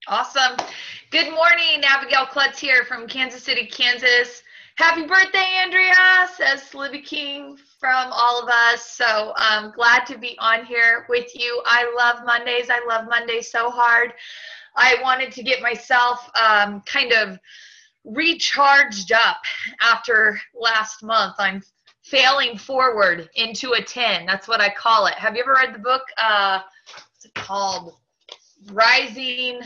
Awesome. Good morning. Abigail Klutz here from Kansas City, Kansas. Happy birthday, Andrea, says Libby King from all of us. So I'm glad to be on here with you. I love Mondays. I love Mondays so hard. I wanted to get myself kind of recharged up after last month. I'm failing forward into a 10. That's what I call it. Have you ever read the book? What's it called? Rising.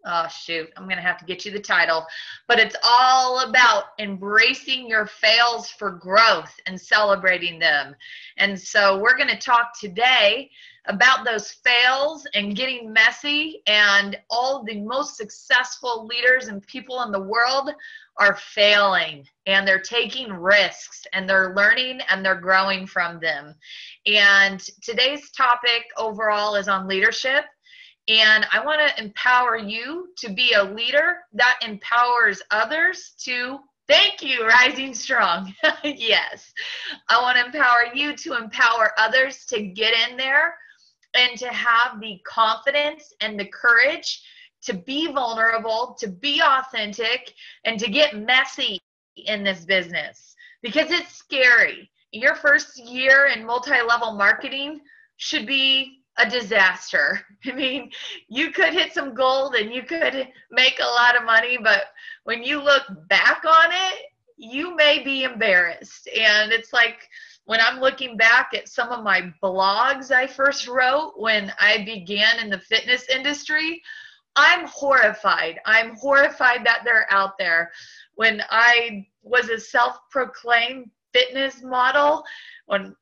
Oh, shoot, I'm going to have to get you the title. But it's all about embracing your fails for growth and celebrating them. And so we're going to talk today about those fails and getting messy. And all the most successful leaders and people in the world are failing, and they're taking risks, and they're learning, and they're growing from them. And today's topic overall is on leadership. And I want to empower you to be a leader that empowers others to, thank you, Rising Strong. Yes. I want to empower you to empower others to get in there and to have the confidence and the courage to be vulnerable, to be authentic, and to get messy in this business because it's scary. Your first year in multi-level marketing should be a disaster. I mean, you could hit some gold and you could make a lot of money, but when you look back on it, you may be embarrassed. And it's like when I'm looking back at some of my blogs I first wrote when I began in the fitness industry, I'm horrified. I'm horrified that they're out there. When I was a self-proclaimed fitness model, when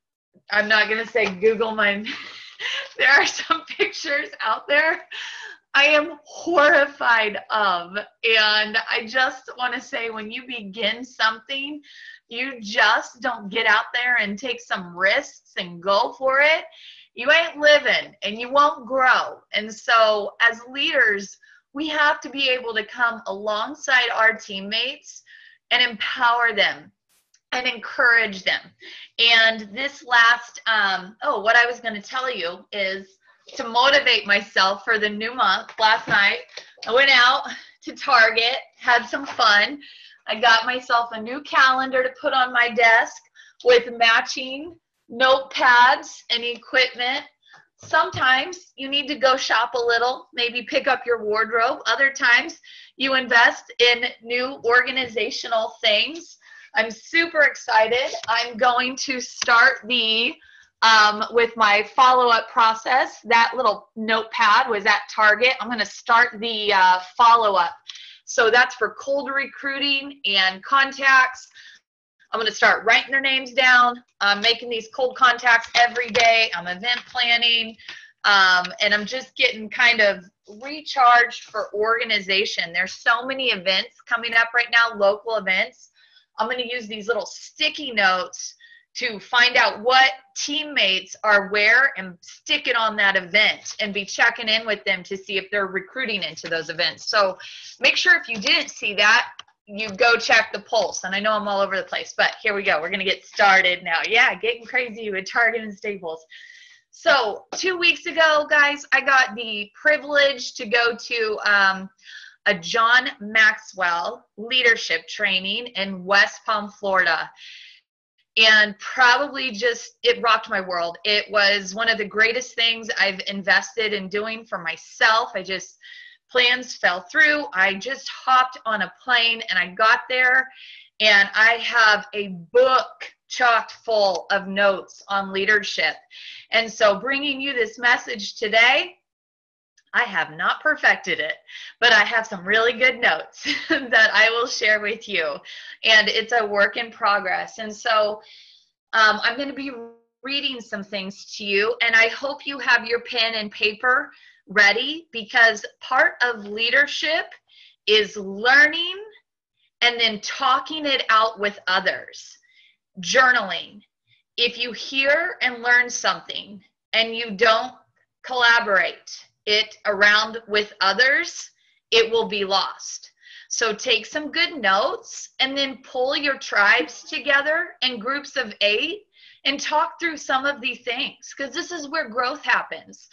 I'm not going to say Google my there are some pictures out there I am horrified of. And I just want to say, when you begin something, you just don't get out there and take some risks and go for it. You ain't living and you won't grow. And so as leaders, we have to be able to come alongside our teammates and empower them and encourage them. And this last, what I was going to tell you is to motivate myself for the new month. Last night, I went out to Target, had some fun. I got myself a new calendar to put on my desk with matching notepads and equipment. Sometimes you need to go shop a little, maybe pick up your wardrobe. Other times you invest in new organizational things. I'm super excited. I'm going to start with my follow-up process. That little notepad was at Target. I'm going to start the follow-up. So that's for cold recruiting and contacts. I'm going to start writing their names down. I'm making these cold contacts every day. I'm event planning. And I'm just getting kind of recharged for organization. There's so many events coming up right now, local events. I'm going to use these little sticky notes to find out what teammates are where and stick it on that event and be checking in with them to see if they're recruiting into those events. So make sure if you didn't see that, you go check the pulse. And I know I'm all over the place, but here we go. We're going to get started now. Yeah, getting crazy with Target and Staples. So 2 weeks ago, guys, I got the privilege to go to a John Maxwell leadership training in West Palm, Florida. And probably it rocked my world. It was one of the greatest things I've invested in doing for myself. Plans fell through. I just hopped on a plane and I got there, and I have a book chock full of notes on leadership. And so bringing you this message today, I have not perfected it, but I have some really good notes that I will share with you. And it's a work in progress. And so I'm going to be reading some things to you, and I hope you have your pen and paper ready, because part of leadership is learning and then talking it out with others. Journaling. If you hear and learn something and you don't collaborate it around with others, it will be lost. So take some good notes and then pull your tribes together in groups of 8 and talk through some of these things, because this is where growth happens.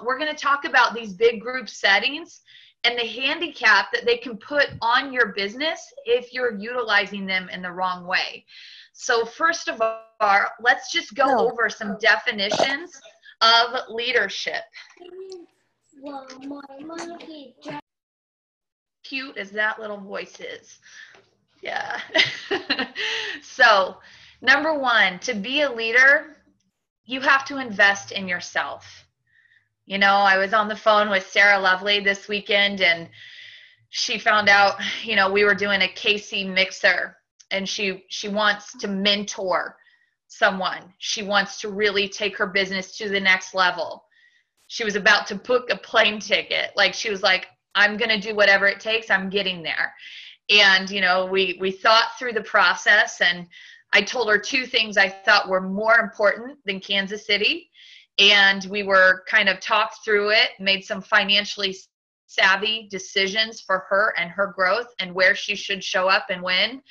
We're going to talk about these big group settings, and the handicap that they can put on your business if you're utilizing them in the wrong way. So first of all, let's just go over some definitions of leadership. Cute as that little voice is. Yeah. So, number one, to be a leader, you have to invest in yourself. You know, I was on the phone with Sarah Lovely this weekend, and she found out, you know, we were doing a KC mixer, and she wants to mentor someone. She wants to really take her business to the next level. She was about to book a plane ticket. Like, she was like, I'm going to do whatever it takes. I'm getting there. And, you know, we thought through the process, and I told her two things I thought were more important than Kansas City. And we were kind of talked through it, made some financially savvy decisions for her and her growth and where she should show up and when.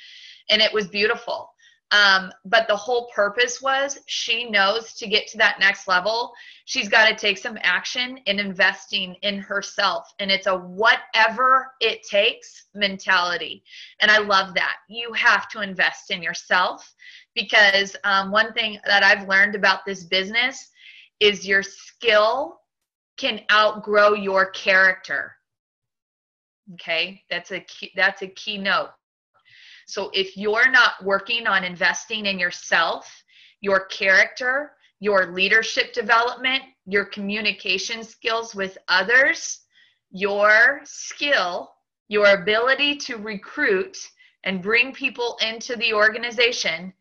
And it was beautiful. But the whole purpose was she knows to get to that next level, she's got to take some action in investing in herself. And it's a whatever it takes mentality. And I love that. You have to invest in yourself, because one thing that I've learned about this business is your skill can outgrow your character. Okay, that's a key note. So if you're not working on investing in yourself, your character, your leadership development, your communication skills with others, your skill, your ability to recruit and bring people into the organization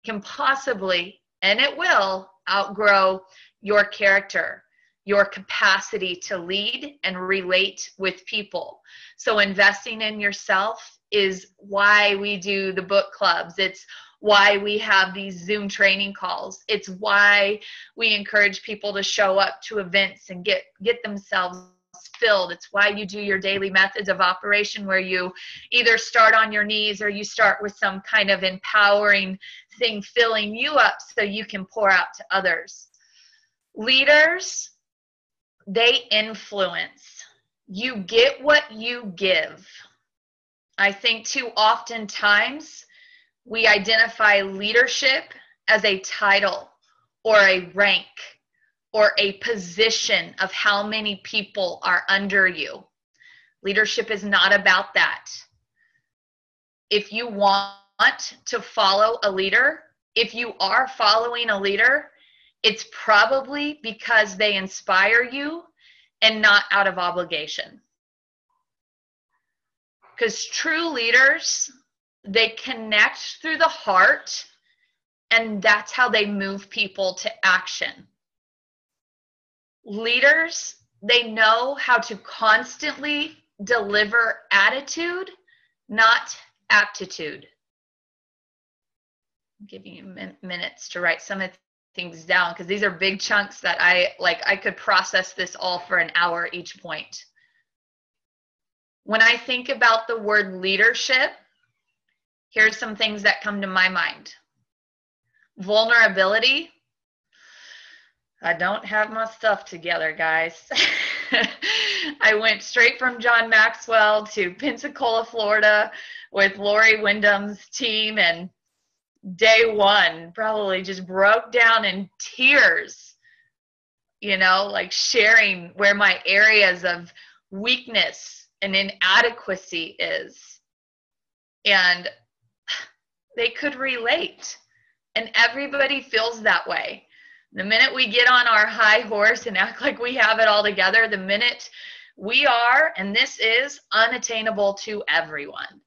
can possibly, and it will, outgrow your character, your capacity to lead and relate with people. So investing in yourself is why we do the book clubs. It's why we have these Zoom training calls. It's why we encourage people to show up to events and get themselves filled. It's why you do your daily methods of operation, where you either start on your knees or you start with some kind of empowering thing filling you up so you can pour out to others. Leaders, they influence. You get what you give. I think too oftentimes we identify leadership as a title or a rank or a position of how many people are under you. Leadership is not about that. If you want to follow a leader, if you are following a leader, it's probably because they inspire you and not out of obligation. Because true leaders, they connect through the heart, and that's how they move people to action. Leaders, they know how to constantly deliver attitude, not aptitude. I'm giving you minutes to write some of the things down, because these are big chunks that I could process this all for an hour each point. When I think about the word leadership, here's some things that come to my mind. Vulnerability. I don't have my stuff together, guys. I went straight from John Maxwell to Pensacola, Florida with Lori Wyndham's team, and day one probably just broke down in tears, you know, like sharing where my areas of weakness and inadequacy is. And they could relate. And everybody feels that way. The minute we get on our high horse and act like we have it all together, the minute we are, and this is unattainable to everyone.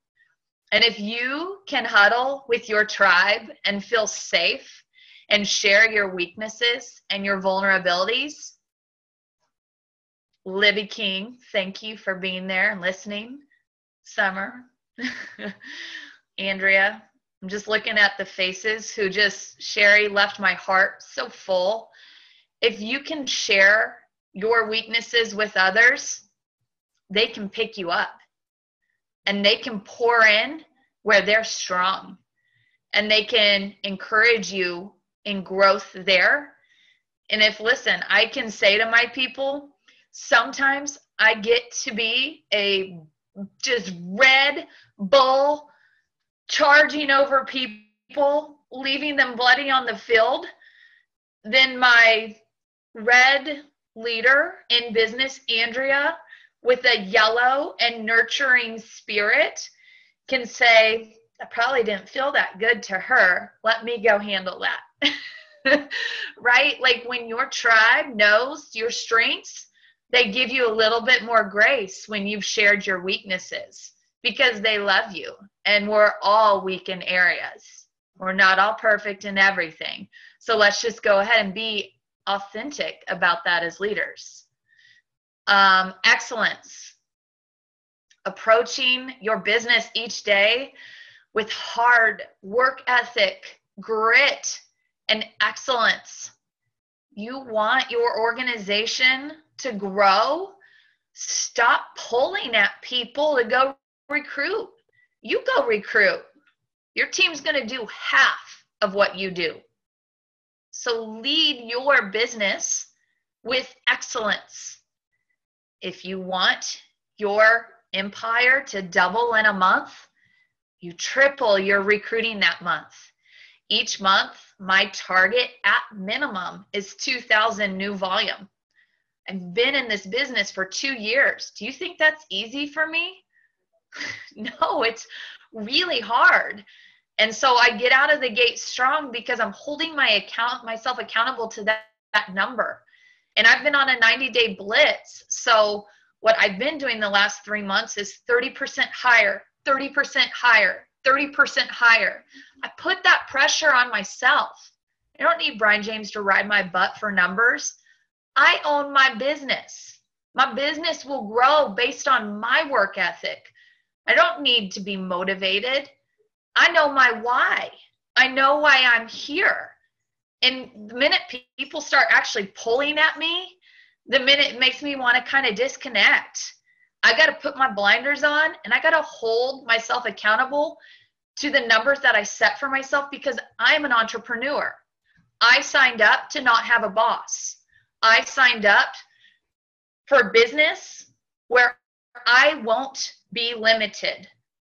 And if you can huddle with your tribe and feel safe and share your weaknesses and your vulnerabilities, Libby King, thank you for being there and listening. Summer, Andrea, I'm just looking at the faces who just, Sherry left my heart so full. If you can share your weaknesses with others, they can pick you up and they can pour in where they're strong, and they can encourage you in growth there. And if, listen, I can say to my people, Sometimes I get to be a just Red Bull charging over people, leaving them bloody on the field. Then my red leader in business, Andrea, with a yellow and nurturing spirit, can say, that probably didn't feel that good to her. Let me go handle that. Right? Like when your tribe knows your strengths, they give you a little bit more grace when you've shared your weaknesses because they love you. And we're all weak in areas. We're not all perfect in everything. So let's just go ahead and be authentic about that as leaders. Excellence. Approaching your business each day with hard work ethic, grit, and excellence. You want your organization to grow? Stop pulling at people to go recruit. You go recruit. Your team's going to do half of what you do. So lead your business with excellence. If you want your empire to double in a month, you triple your recruiting that month. Each month, my target at minimum is 2,000 new volume. I've been in this business for 2 years. Do you think that's easy for me? No, it's really hard. And so I get out of the gate strong because I'm holding myself accountable to that number. And I've been on a 90-day blitz. So what I've been doing the last 3 months is 30% higher, 30% higher, 30% higher. I put that pressure on myself. I don't need Brian James to ride my butt for numbers. I own my business. My business will grow based on my work ethic. I don't need to be motivated. I know my why. I know why I'm here. And the minute people start actually pulling at me, the minute it makes me want to kind of disconnect. I got to put my blinders on and I got to hold myself accountable to the numbers that I set for myself because I'm an entrepreneur. I signed up to not have a boss. I signed up for business where I won't be limited.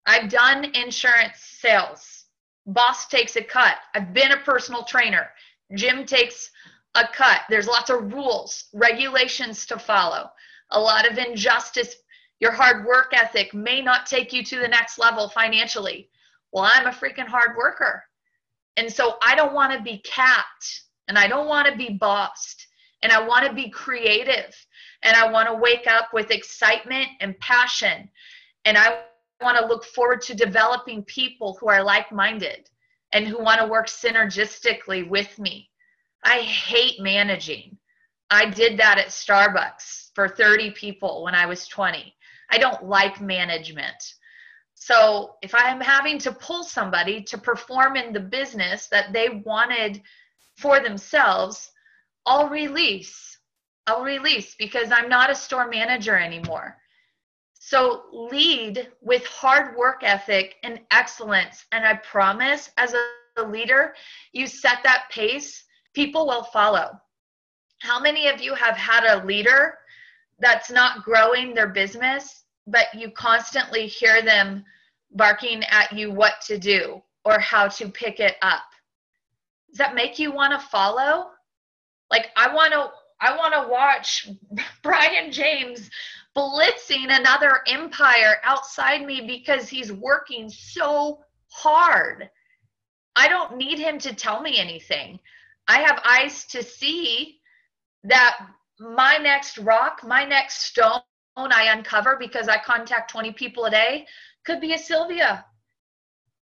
I've done insurance sales. Boss takes a cut. I've been a personal trainer. Jim takes a cut. There's lots of rules, regulations to follow, a lot of injustice. Your hard work ethic may not take you to the next level financially. Well, I'm a freaking hard worker. And so I don't want to be capped and I don't want to be bossed and I want to be creative and I want to wake up with excitement and passion. And I want to look forward to developing people who are like-minded and who want to work synergistically with me. I hate managing. I did that at Starbucks for 30 people when I was 20. I don't like management. So if I'm having to pull somebody to perform in the business that they wanted for themselves, I'll release because I'm not a store manager anymore. So lead with hard work ethic and excellence. And I promise as a leader, you set that pace, people will follow. How many of you have had a leader that's not growing their business, but you constantly hear them barking at you what to do or how to pick it up? Does that make you want to follow? Like I want to watch Brian James blitzing another empire outside me because he's working so hard. I don't need him to tell me anything. I have eyes to see that my next rock, my next stone I uncover because I contact 20 people a day could be a Sylvia,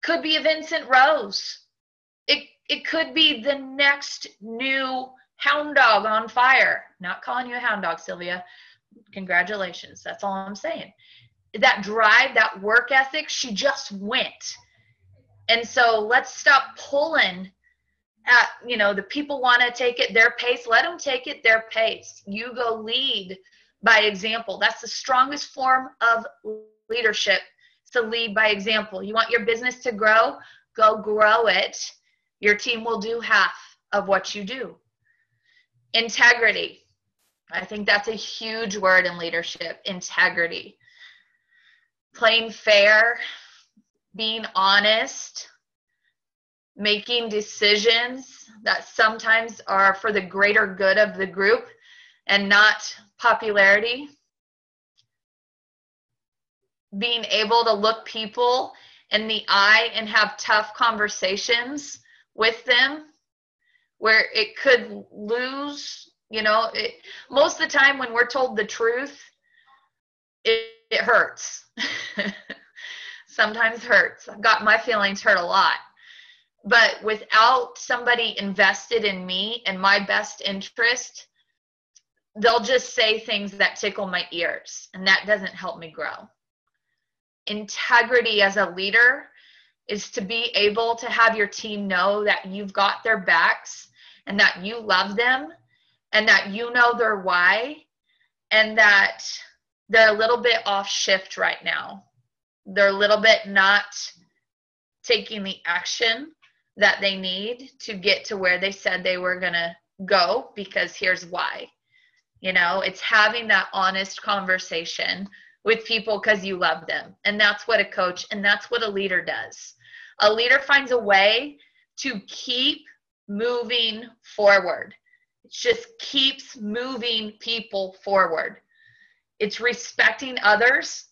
could be a Vincent Rose. It could be the next new hound dog on fire. Not calling you a hound dog, Sylvia. Congratulations. That's all I'm saying. That drive, that work ethic, she just went. And so let's stop pulling at, the people want to take it their pace. Let them take it their pace. You go lead by example. That's the strongest form of leadership, to lead by example. You want your business to grow? Go grow it. Your team will do half of what you do. Integrity. I think that's a huge word in leadership, integrity. Playing fair, being honest, making decisions that sometimes are for the greater good of the group and not popularity. Being able to look people in the eye and have tough conversations with them where it could lose, most of the time when we're told the truth, it hurts. Sometimes hurts. I've got my feelings hurt a lot. But without somebody invested in me and my best interest, they'll just say things that tickle my ears, and that doesn't help me grow. Integrity as a leader is to be able to have your team know that you've got their backs and that you love them and that you know their why and that they're a little bit off shift right now. They're a little bit not taking the action that they need to get to where they said they were going to go, because here's why. It's having that honest conversation with people because you love them. And that's what a coach and that's what a leader does. A leader finds a way to keep moving forward. It just keeps moving people forward. It's respecting others.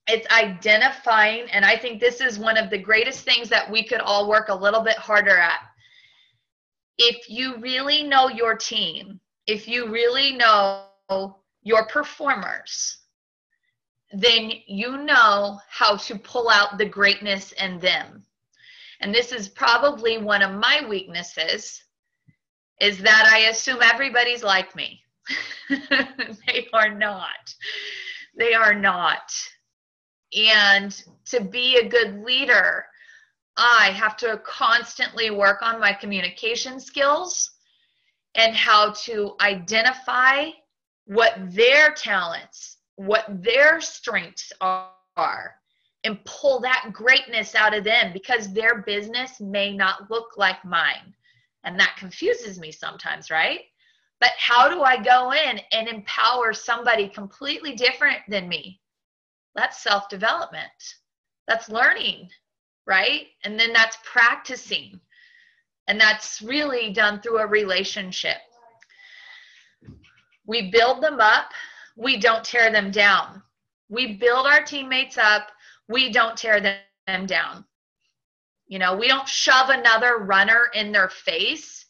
It's identifying, and I think this is one of the greatest things that we could all work a little bit harder at. If you really know your team, if you really know your performers, then you know how to pull out the greatness in them. And this is probably one of my weaknesses, is that I assume everybody's like me. They are not. They are not. And to be a good leader, I have to constantly work on my communication skills and how to identify what their talents, what their strengths are, and pull that greatness out of them, because their business may not look like mine. And that confuses me sometimes, right? But how do I go in and empower somebody completely different than me? That's self-development. That's learning, right? And then that's practicing. And that's really done through a relationship. We build them up. We don't tear them down. We build our teammates up. We don't tear them down. We don't shove another runner in their face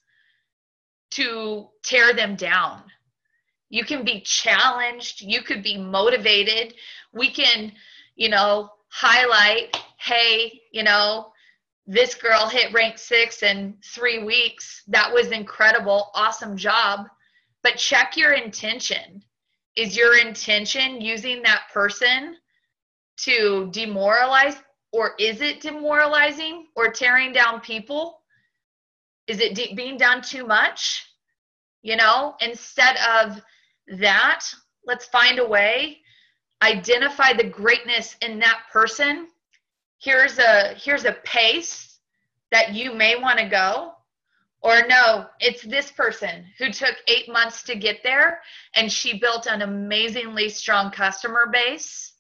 to tear them down. You can be challenged. You could be motivated. We can, highlight, hey, this girl hit rank 6 in 3 weeks. That was incredible. Awesome job. But check your intention. Is your intention using that person to demoralize, or is it demoralizing or tearing down people? Is it being done too much? Instead of that, let's find a way, identify the greatness in that person. Here's a pace that you may want to go, or no, it's this person who took 8 months to get there, and she built an amazingly strong customer base,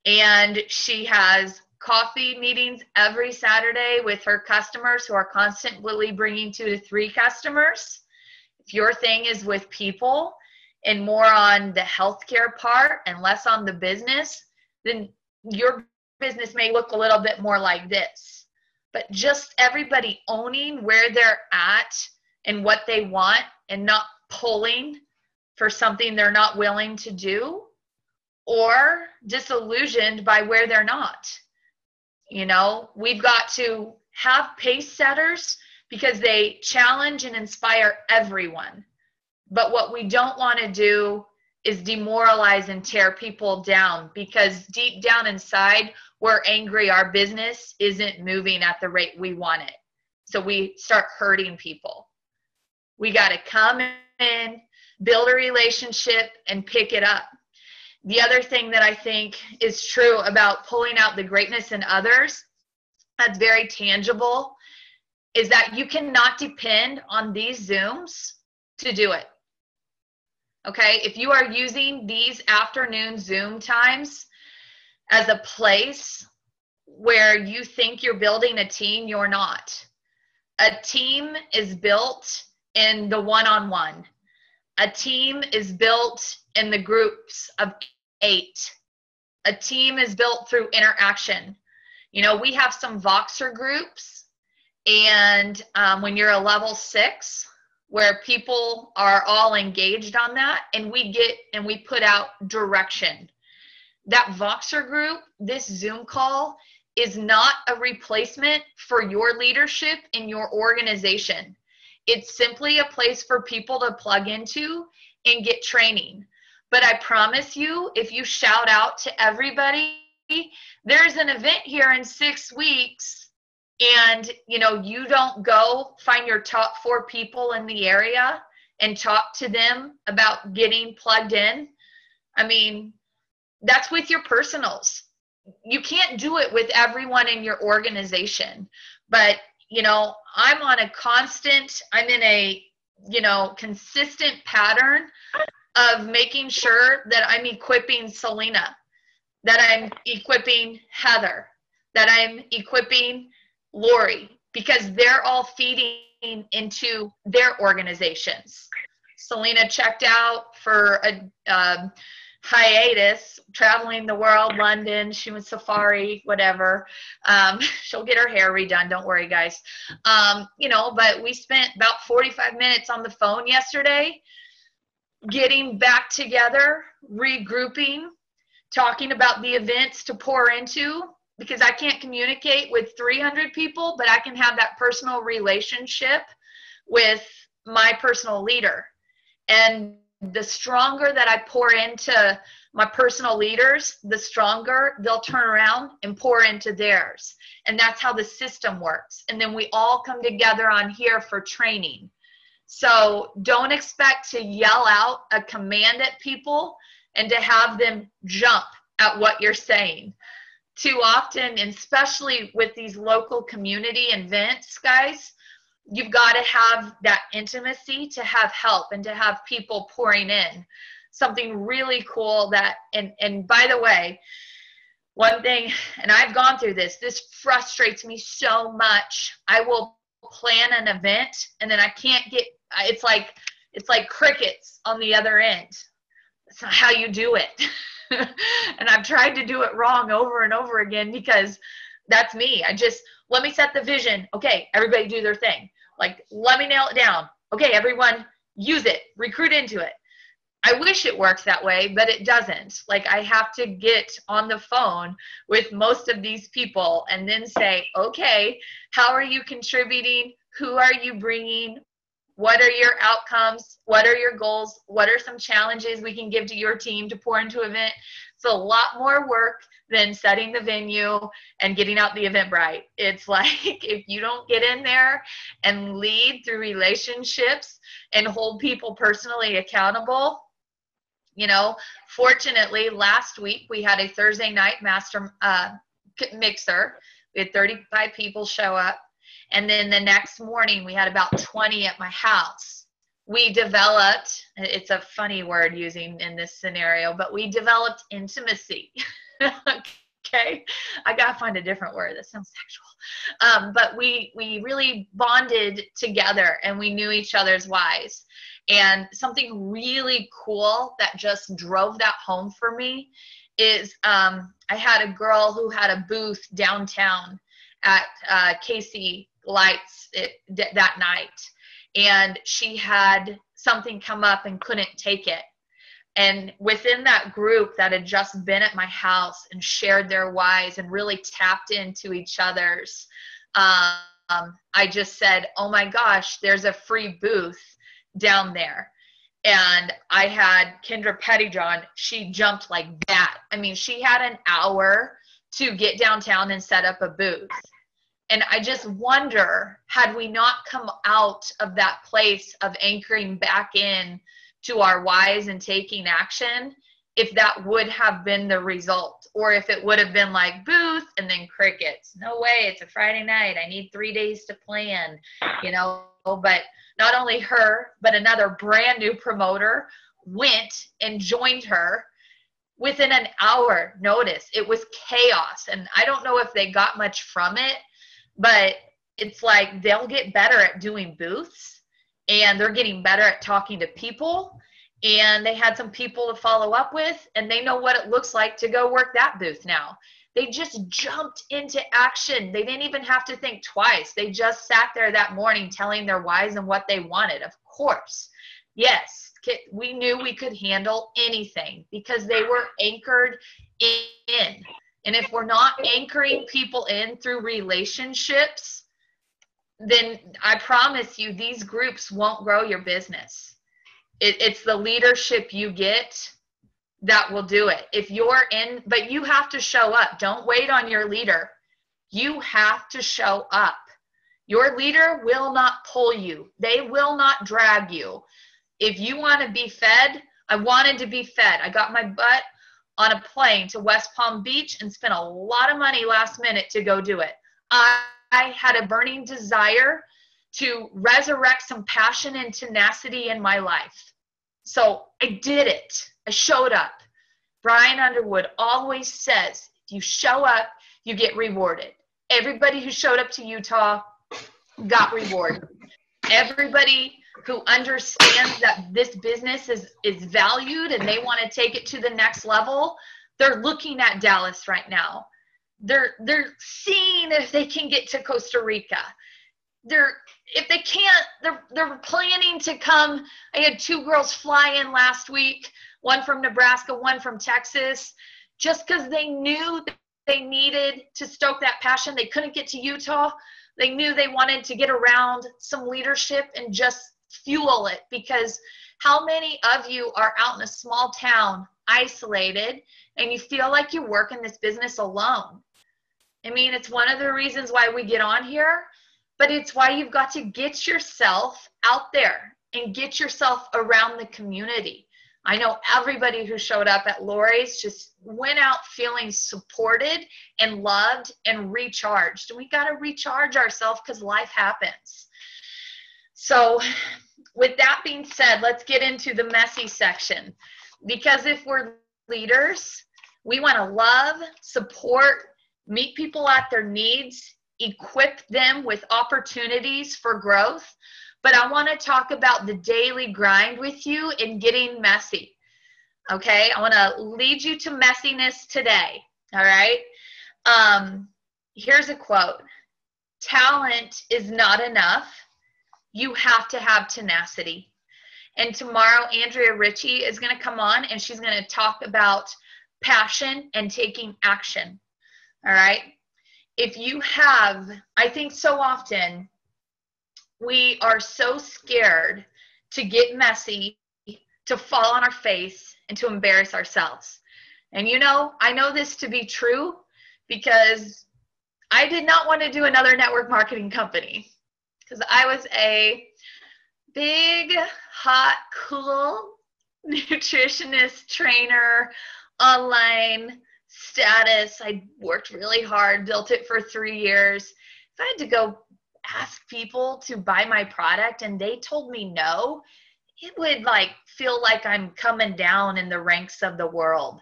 and she has coffee meetings every Saturday with her customers who are constantly bringing 2 to 3 customers. If your thing is with people and more on the healthcare part and less on the business, then your business may look a little bit more like this. But just everybody owning where they're at and what they want, and not pulling for something they're not willing to do, or disillusioned by where they're not. We've got to have pace setters because they challenge and inspire everyone. But what we don't want to do is demoralize and tear people down, because deep down inside, we're angry our business isn't moving at the rate we want it. So we start hurting people. We got to come in, build a relationship, and pick it up. The other thing that I think is true about pulling out the greatness in others, that's very tangible, is that you cannot depend on these Zooms to do it. Okay. If you are using these afternoon Zoom times as a place where you think you're building a team, you're not. A team is built in the one-on-one. A team is built in the groups of 8. A team is built through interaction. You know, we have some Voxer groups, and when you're a level 6, where people are all engaged on that, and we put out direction. That Voxer group, this Zoom call, is not a replacement for your leadership in your organization. It's simply a place for people to plug into and get training. But I promise you, if you shout out to everybody, there's an event here in 6 weeks, and you know, you don't go find your top 4 people in the area and talk to them about getting plugged in. I mean, that's with your personals. You can't do it with everyone in your organization. But, you know, I'm in a, you know, consistent pattern of making sure that I'm equipping Selena, that I'm equipping Heather, that I'm equipping Lori, because they're all feeding into their organizations. Selena checked out for a hiatus, traveling the world, London, she went safari, whatever. She'll get her hair redone, don't worry, guys. You know, but we spent about 45 minutes on the phone yesterday, getting back together, regrouping, talking about the events to pour into, because I can't communicate with 300 people, but I can have that personal relationship with my personal leader. And the stronger that I pour into my personal leaders, the stronger they'll turn around and pour into theirs. And that's how the system works. And then we all come together on here for training. So don't expect to yell out a command at people and to have them jump at what you're saying. Too often, and especially with these local community events, guys, you've got to have that intimacy to have help and to have people pouring in. Something really cool that, and by the way, one thing, and I've gone through this frustrates me so much. I will plan an event and then I can't get, it's like crickets on the other end. That's not how you do it. And I've tried to do it wrong over and over again, because that's me. Let me set the vision. Okay, everybody do their thing. Like, let me nail it down. Okay, everyone use it, recruit into it. I wish it works that way, but it doesn't. Like, I have to get on the phone with most of these people and then say, okay, how are you contributing? Who are you bringing? What are your outcomes? What are your goals? What are some challenges we can give to your team to pour into an event? It's a lot more work than setting the venue and getting out the Eventbrite. It's like, if you don't get in there and lead through relationships and hold people personally accountable, you know, fortunately, last week we had a Thursday night master mixer. We had 35 people show up. And then the next morning, we had about 20 at my house. We developed, it's a funny word using in this scenario, but we developed intimacy. Okay? I got to find a different word. That sounds sexual. But we really bonded together, and we knew each other's whys. And something really cool that just drove that home for me is I had a girl who had a booth downtown at Casey Lights that night, and she had something come up and couldn't take it. And within that group that had just been at my house and shared their whys and really tapped into each other's, I just said, oh my gosh, there's a free booth down there. And I had Kendra Pettyjohn, she jumped like that. I mean, she had an hour to get downtown and set up a booth. And I just wonder, had we not come out of that place of anchoring back in to our whys and taking action, if that would have been the result, or if it would have been like booth and then crickets. No way, it's a Friday night. I need 3 days to plan, you know. But not only her, but another brand new promoter went and joined her within an hour notice. It was chaos. And I don't know if they got much from it, but it's like they'll get better at doing booths, and they're getting better at talking to people. And they had some people to follow up with, and they know what it looks like to go work that booth now. They just jumped into action. They didn't even have to think twice. They just sat there that morning telling their whys and what they wanted. Of course, yes, we knew we could handle anything because they were anchored in. And if we're not anchoring people in through relationships, then I promise you these groups won't grow your business. It's the leadership you get that will do it. If you're in, but you have to show up. Don't wait on your leader. You have to show up. Your leader will not pull you. They will not drag you. If you want to be fed, I wanted to be fed. I got my butt on a plane to West Palm Beach and spent a lot of money last minute to go do it. I had a burning desire to resurrect some passion and tenacity in my life. So I did it. I showed up. Brian Underwood always says, if you show up, you get rewarded. Everybody who showed up to Utah got rewarded. Everybody who understands that this business is valued and they want to take it to the next level, they're looking at Dallas right now. They're seeing if they can get to Costa Rica. If they can't, they're planning to come. I had 2 girls fly in last week, one from Nebraska, one from Texas, just because they knew they needed to stoke that passion. They couldn't get to Utah. They knew they wanted to get around some leadership and just fuel it, because how many of you are out in a small town, isolated, and you feel like you work in this business alone? I mean, it's one of the reasons why we get on here, but it's why you've got to get yourself out there and get yourself around the community. I know everybody who showed up at Lori's just went out feeling supported and loved and recharged. We got to recharge ourselves because life happens. So with that being said, let's get into the messy section, because if we're leaders, we want to love, support, meet people at their needs, equip them with opportunities for growth. But I want to talk about the daily grind with you in getting messy. Okay, I want to lead you to messiness today. All right. Here's a quote. Talent is not enough. You have to have tenacity. And tomorrow, Andrea Ritchie is going to come on and she's going to talk about passion and taking action. All right. If you have, I think so often we are so scared to get messy, to fall on our face, and to embarrass ourselves. And you know, I know this to be true because I did not want to do another network marketing company, because I was a big, hot, cool nutritionist, trainer, online status. I worked really hard, built it for 3 years. If I had to go ask people to buy my product and they told me no, it would feel like I'm coming down in the ranks of the world.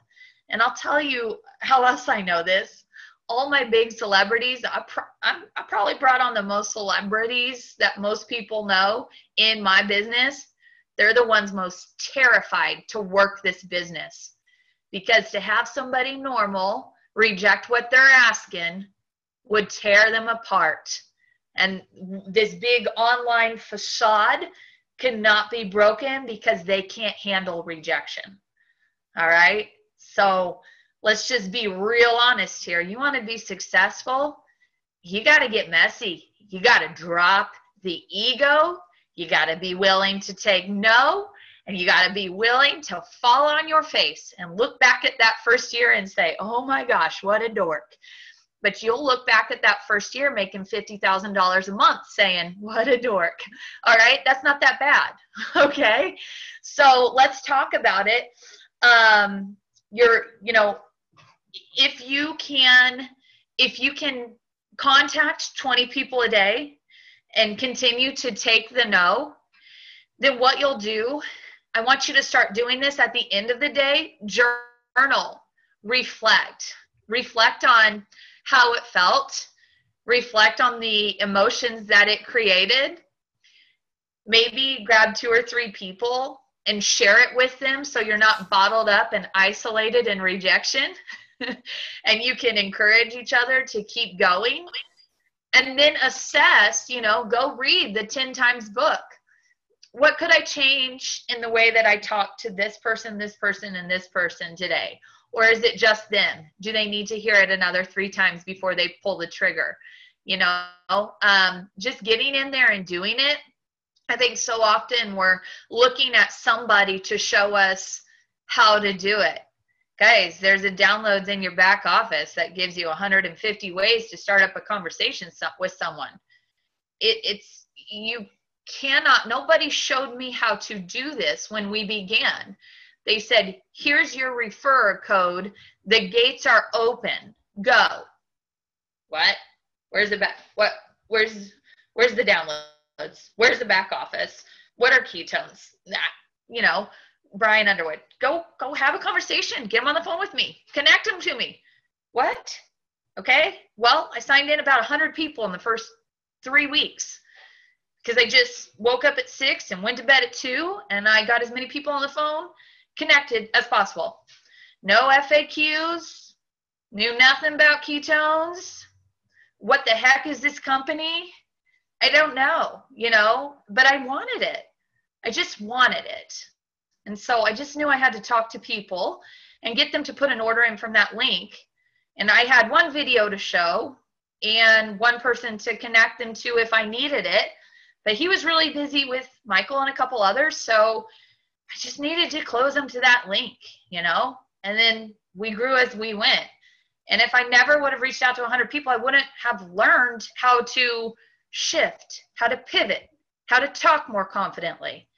And I'll tell you how else I know this. All my big celebrities, I probably brought on the most celebrities that most people know in my business. They're the ones most terrified to work this business, because to have somebody normal reject what they're asking would tear them apart. And this big online facade cannot be broken because they can't handle rejection. All right? So let's just be real honest here. You want to be successful, you got to get messy. You got to drop the ego. You got to be willing to take no, and you got to be willing to fall on your face and look back at that first year and say, oh my gosh, what a dork. But you'll look back at that first year making $50,000 a month saying, what a dork. All right, that's not that bad. Okay, so let's talk about it. If you can contact 20 people a day and continue to take the no, then what you'll do I want you to start doing this at the end of the day. Journal, reflect on how it felt, reflect on the emotions that it created. Maybe grab 2 or 3 people and share it with them so you're not bottled up and isolated in rejection. And you can encourage each other to keep going. And then assess, go read the 10 times book. What could I change in the way that I talk to this person, and this person today? Or is it just them? Do they need to hear it another 3 times before they pull the trigger? Just getting in there and doing it. I think so often we're looking at somebody to show us how to do it. Guys, there's a downloads in your back office that gives you 150 ways to start up a conversation with someone. You cannot, nobody showed me how to do this when we began. They said, here's your referrer code. The gates are open. Go. What? Where's the back? Where's the downloads? Where's the back office? What are ketones? Brian Underwood, go have a conversation. Get them on the phone with me. Connect them to me. What? Okay. Well, I signed in about 100 people in the first 3 weeks because I just woke up at 6 and went to bed at 2, and I got as many people on the phone connected as possible. No FAQs, knew nothing about ketones. What the heck is this company? I don't know, but I wanted it. I just wanted it. And so I just knew I had to talk to people and get them to put an order in from that link. And I had 1 video to show and 1 person to connect them to if I needed it. But he was really busy with Michael and a couple others. So I just needed to close them to that link, and then we grew as we went. And if I never would have reached out to 100 people, I wouldn't have learned how to shift, how to pivot, how to talk more confidently.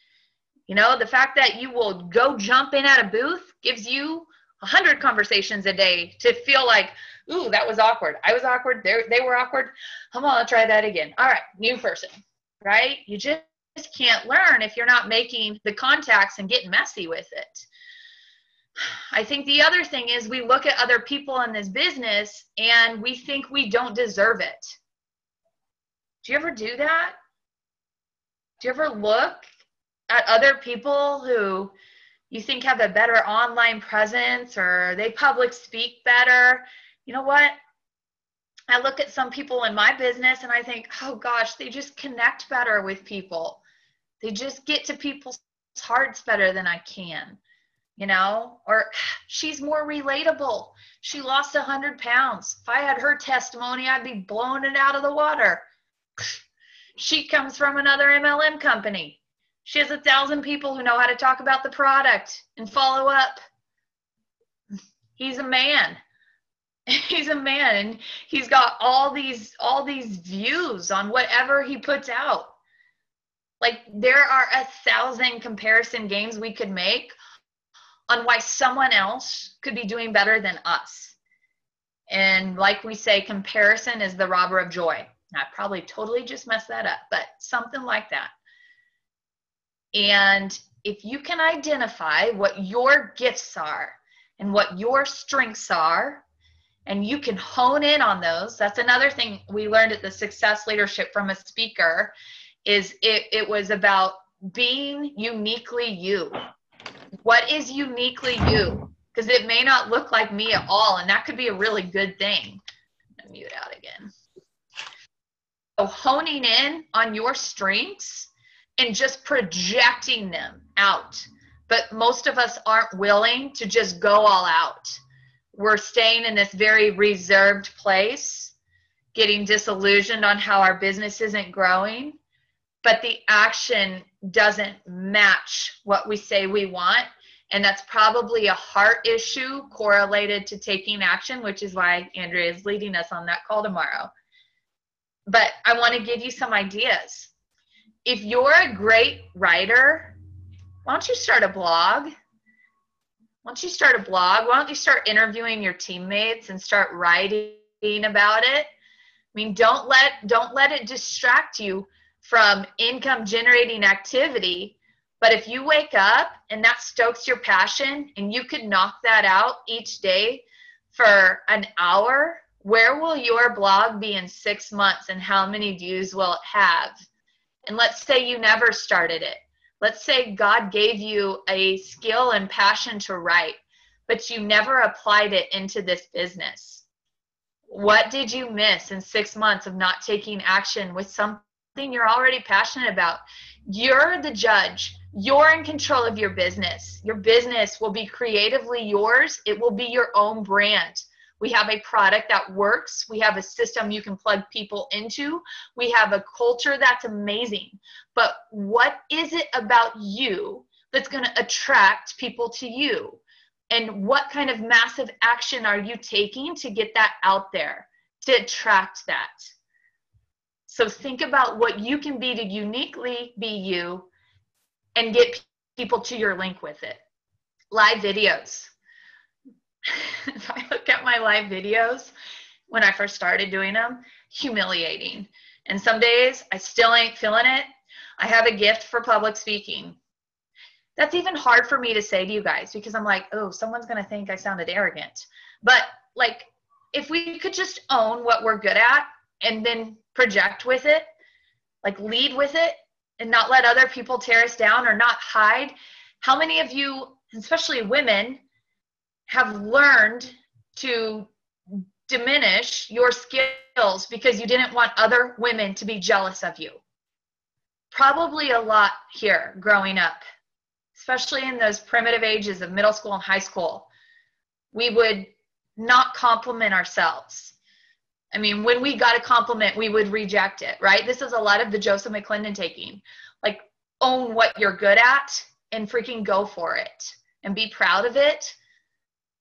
The fact that you will go jump in at a booth gives you 100 conversations a day to feel like, ooh, that was awkward. I was awkward. They were awkward. Come on, I'll try that again. All right, new person, right? You just can't learn if you're not making the contacts and getting messy with it. I think the other thing is we look at other people in this business and we think we don't deserve it. Do you ever do that? Do you ever look at other people who you think have a better online presence or they public speak better? You know what? I look at some people in my business and I think, oh gosh, they just connect better with people. They just get to people's hearts better than I can, or she's more relatable. She lost 100 pounds. If I had her testimony, I'd be blowing it out of the water. She comes from another MLM company. She has 1,000 people who know how to talk about the product and follow up. He's a man. He's a man, and he's got all these views on whatever he puts out. Like, there are 1,000 comparison games we could make on why someone else could be doing better than us. And like we say, comparison is the robber of joy. I probably totally just messed that up, but something like that. And if you can identify what your gifts are and what your strengths are, and you can hone in on those, that's another thing we learned at the Success Leadership from a speaker, is it was about being uniquely you. What is uniquely you? Because it may not look like me at all, and that could be a really good thing. I'm gonna mute out again. So honing in on your strengths and just projecting them out. But most of us aren't willing to just go all out. We're staying in this very reserved place, getting disillusioned on how our business isn't growing, but the action doesn't match what we say we want. And that's probably a heart issue correlated to taking action, which is why Andrea is leading us on that call tomorrow. But I want to give you some ideas. If you're a great writer, why don't you start a blog? Why don't you start a blog? Why don't you start interviewing your teammates and start writing about it? I mean, don't let it distract you from income generating activity But if you wake up and that stokes your passion and you could knock that out each day for an hour, where will your blog be in 6 months and how many views will it have? And let's say you never started it. Let's say God gave you a skill and passion to write, but you never applied it into this business. What did you miss in 6 months of not taking action with something you're already passionate about? You're the judge. You're in control of your business. Your business will be creatively yours. It will be your own brand. We have a product that works. We have a system you can plug people into. We have a culture that's amazing. But what is it about you that's going to attract people to you? And what kind of massive action are you taking to get that out there, to attract that? So think about what you can be to uniquely be you and get people to your link with it. Live videos. If I look at my live videos, when I first started doing them, humiliating. And some days I still ain't feeling it. I have a gift for public speaking. That's even hard for me to say to you guys because I'm like, oh, someone's going to think I sounded arrogant. But like, if we could just own what we're good at and then project with it, like lead with it and not let other people tear us down or not hide. How many of you, especially women, have learned to diminish your skills because you didn't want other women to be jealous of you? Probably a lot here growing up, especially in those primitive ages of middle school and high school. We would not compliment ourselves. I mean, when we got a compliment, we would reject it, right? This is a lot of the Joseph McClendon taking. Like, own what you're good at and freaking go for it and be proud of it.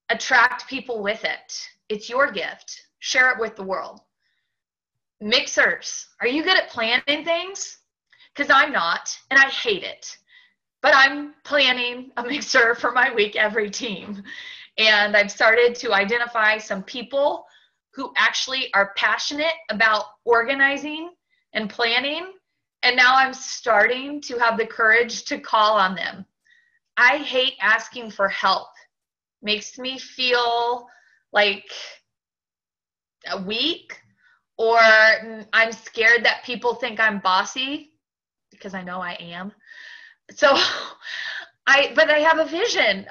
Attract people with it. It's your gift. Share it with the world. Mixers. Are you good at planning things? Because I'm not, and I hate it. But I'm planning a mixer for my week every team. And I've started to identify some people who actually are passionate about organizing and planning. And now I'm starting to have the courage to call on them. I hate asking for help. Makes me feel like weak, or I'm scared that people think I'm bossy, because I know I am. So but I have a vision.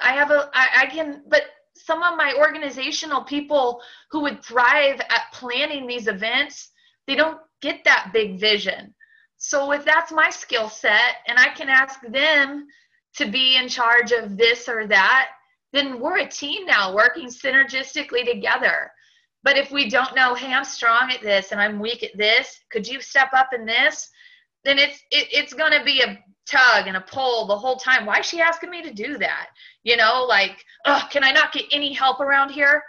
But some of my organizational people who would thrive at planning these events, they don't get that big vision. So if that's my skill set and I can ask them to be in charge of this or that, then we're a team now working synergistically together. But if we don't know, hey, I'm strong at this and I'm weak at this, could you step up in this? Then it's going to be a tug and a pull the whole time. Why is she asking me to do that? You know, like, oh, can I not get any help around here?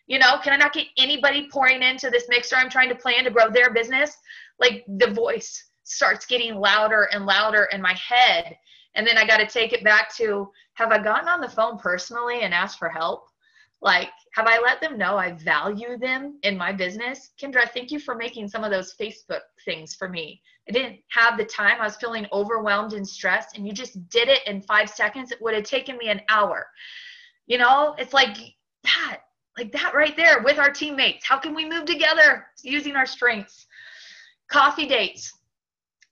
You know, can I not get anybody pouring into this mixer I'm trying to plan to grow their business? Like, the voice starts getting louder and louder in my head. And then I got to take it back to, have I gotten on the phone personally and asked for help? Like, have I let them know I value them in my business? Kendra, thank you for making some of those Facebook things for me. I didn't have the time. I was feeling overwhelmed and stressed, and you just did it in 5 seconds. It would have taken me an hour. You know, it's like that right there with our teammates. How can we move together using our strengths? Coffee dates.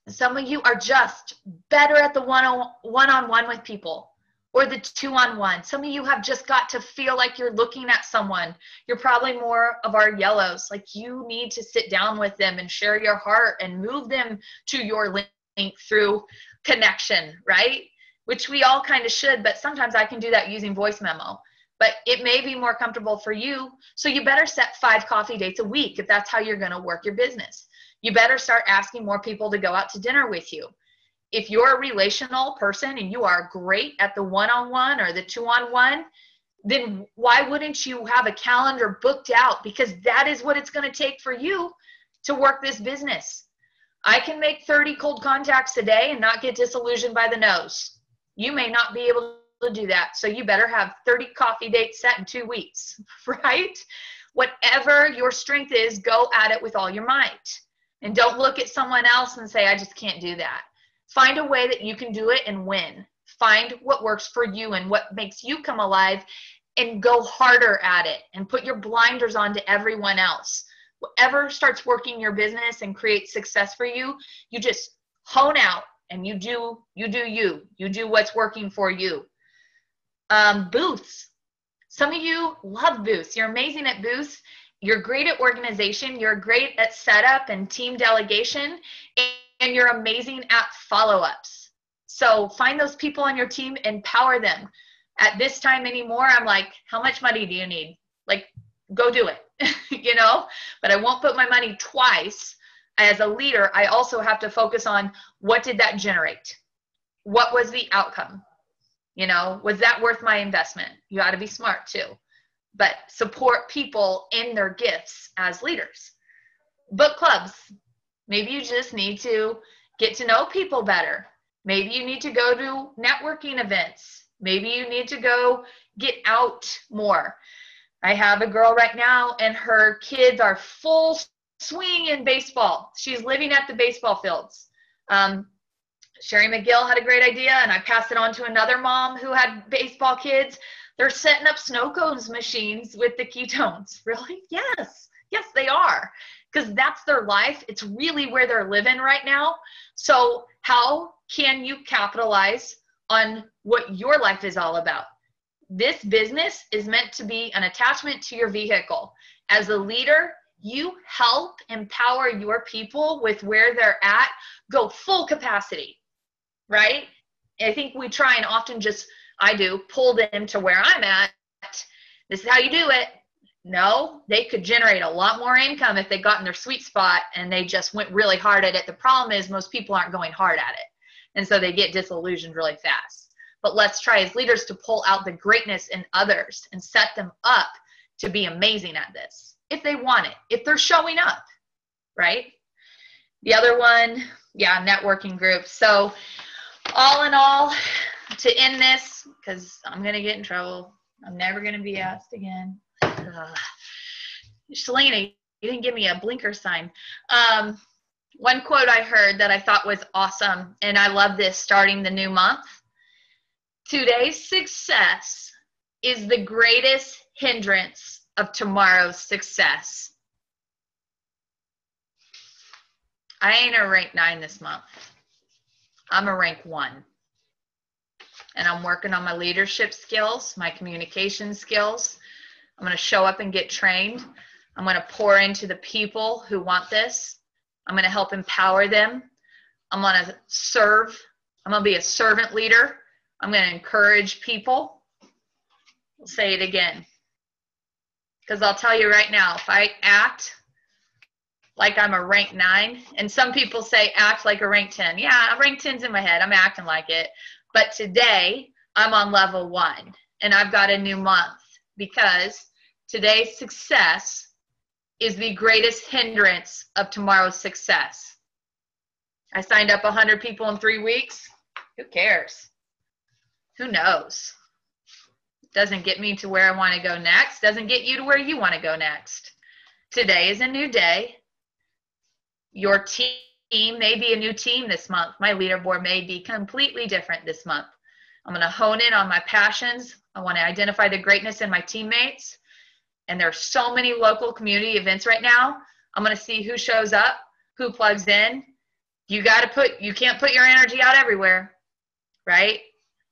Some of you are just better at the one-on-one with people, or the two-on-one. Some of you have just got to feel like you're looking at someone. You're probably more of our yellows. Like, you need to sit down with them and share your heart and move them to your link through connection, right? Which we all kind of should, but sometimes I can do that using voice memo. But it may be more comfortable for you. So you better set 5 coffee dates a week if that's how you're going to work your business. You better start asking more people to go out to dinner with you. If you're a relational person and you are great at the one-on-one or the two-on-one, then why wouldn't you have a calendar booked out? Because that is what it's going to take for you to work this business. I can make 30 cold contacts a day and not get disillusioned by the no's. You may not be able to do that. So you better have 30 coffee dates set in 2 weeks, right? Whatever your strength is, go at it with all your might. And don't look at someone else and say, I just can't do that. Find a way that you can do it and win. Find what works for you and what makes you come alive, and go harder at it and put your blinders on to everyone else. Whatever starts working your business and creates success for you, you just hone out and you do what's working for you. Booths. Some of you love booths. You're amazing at booths. You're great at organization. You're great at setup and team delegation, and you're amazing at follow-ups. So find those people on your team, empower them. At this time anymore, I'm like, how much money do you need? Like, go do it, you know? But I won't put my money twice. As a leader, I also have to focus on, what did that generate? What was the outcome? You know, was that worth my investment? You got to be smart too. But support people in their gifts as leaders. Book clubs. Maybe you just need to get to know people better. Maybe you need to go to networking events. Maybe you need to go get out more. I have a girl right now, and her kids are full swing in baseball. She's living at the baseball fields. Sherry McGill had a great idea, and I passed it on to another mom who had baseball kids. They're setting up snow cones machines with the ketones. Really? Yes, they are. Because that's their life. It's really where they're living right now. So how can you capitalize on what your life is all about? This business is meant to be an attachment to your vehicle. As a leader, you help empower your people with where they're at, go full capacity, right? I think we try and often pull them to where I'm at. This is how you do it. No, they could generate a lot more income if they got in their sweet spot and they just went really hard at it. The problem is most people aren't going hard at it. And so they get disillusioned really fast. But let's try as leaders to pull out the greatness in others and set them up to be amazing at this, if they want it, if they're showing up, right? The other one, networking groups. So all in all, to end this, because I'm going to get in trouble. I'm never going to be asked again. Shalina, you didn't give me a blinker sign. One quote I heard that I thought was awesome, and I love this starting the new month. Today's success is the greatest hindrance of tomorrow's success. I ain't a rank 9 this month. I'm a rank 1. And I'm working on my leadership skills, my communication skills. I'm going to show up and get trained. I'm going to pour into the people who want this. I'm going to help empower them. I'm going to serve. I'm going to be a servant leader. I'm going to encourage people. I'll say it again. Because I'll tell you right now, if I act like I'm a rank 9, and some people say act like a rank 10. Yeah, rank 10's in my head. I'm acting like it. But today, I'm on level 1, and I've got a new month, because today's success is the greatest hindrance of tomorrow's success. I signed up 100 people in 3 weeks. Who cares? Who knows? Doesn't get me to where I want to go next. Doesn't get you to where you want to go next. Today is a new day. Your team may be a new team this month. My leaderboard may be completely different this month. I'm going to hone in on my passions. I want to identify the greatness in my teammates. And there's so many local community events right now. I'm going to see who shows up, who plugs in. You can't put your energy out everywhere, right?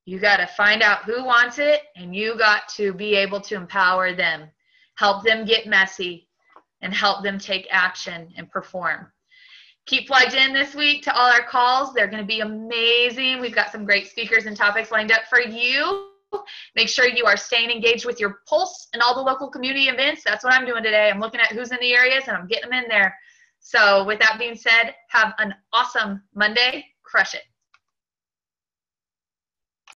You got to find out who wants it, and you got to be able to empower them, help them get messy, and help them take action and perform. Keep plugged in this week to all our calls. They're going to be amazing. We've got some great speakers and topics lined up for you. Make sure you are staying engaged with your pulse and all the local community events. That's what I'm doing today. I'm looking at who's in the areas, and I'm getting them in there. So with that being said, have an awesome Monday. Crush it.